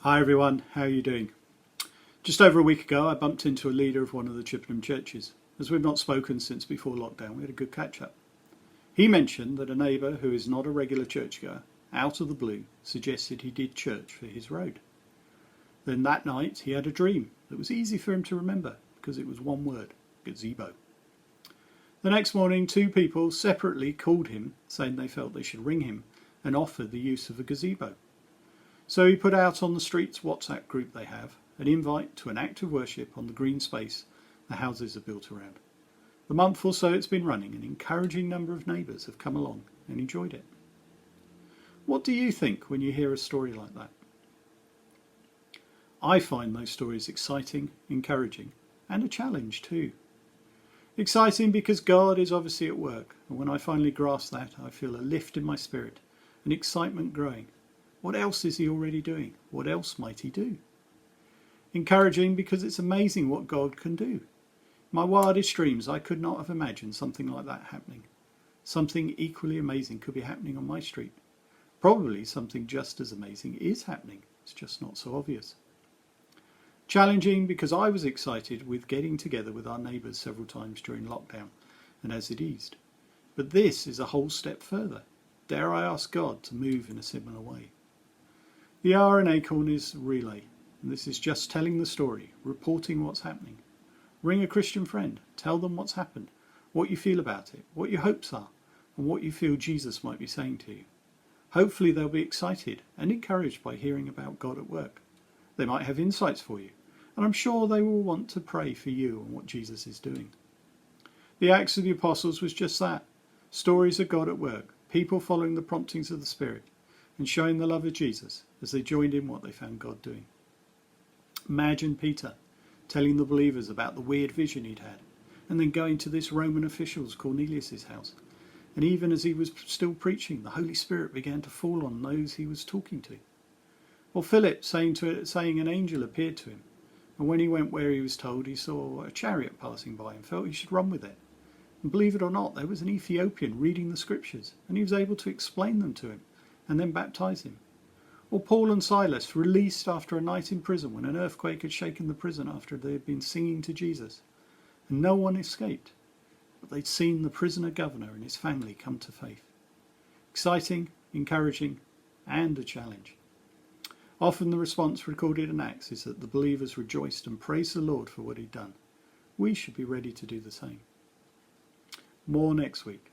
Hi everyone, how are you doing? Just over a week ago I bumped into a leader of one of the Chippenham churches. As we've not spoken since before lockdown, we had a good catch up. He mentioned that a neighbour who is not a regular churchgoer, out of the blue, suggested he did church for his road. Then that night he had a dream that was easy for him to remember because it was one word: gazebo. The next morning 2 people separately called him saying they felt they should ring him and offer the use of a gazebo. So he put out on the street's WhatsApp group they have an invite to an act of worship on the green space the houses are built around. The month or so it's been running, an encouraging number of neighbours have come along and enjoyed it. What do you think when you hear a story like that? I find those stories exciting, encouraging, and a challenge too. Exciting because God is obviously at work, and when I finally grasp that, I feel a lift in my spirit, an excitement growing. What else is he already doing? What else might he do? Encouraging because it's amazing what God can do. In my wildest dreams, I could not have imagined something like that happening. Something equally amazing could be happening on my street. Probably something just as amazing is happening. It's just not so obvious. Challenging because I was excited with getting together with our neighbours several times during lockdown and as it eased. But this is a whole step further. Dare I ask God to move in a similar way? The R in Acorn is relay, and this is just telling the story, reporting what's happening. Ring a Christian friend, tell them what's happened, what you feel about it, what your hopes are, and what you feel Jesus might be saying to you. Hopefully they'll be excited and encouraged by hearing about God at work. They might have insights for you, and I'm sure they will want to pray for you and what Jesus is doing. The Acts of the Apostles was just that, stories of God at work, people following the promptings of the Spirit, and showing the love of Jesus as they joined in what they found God doing. Imagine Peter telling the believers about the weird vision he'd had, and then going to this Roman official's Cornelius's house. And even as he was still preaching, the Holy Spirit began to fall on those he was talking to. Or Philip saying an angel appeared to him, and when he went where he was told, he saw a chariot passing by and felt he should run with it. And believe it or not, there was an Ethiopian reading the scriptures, and he was able to explain them to him and then baptize him. Or Paul and Silas released after a night in prison when an earthquake had shaken the prison after they had been singing to Jesus, and no one escaped, but they'd seen the prisoner governor and his family come to faith. Exciting, encouraging, and a challenge. Often the response recorded in Acts is that the believers rejoiced and praised the Lord for what he'd done. We should be ready to do the same. More next week.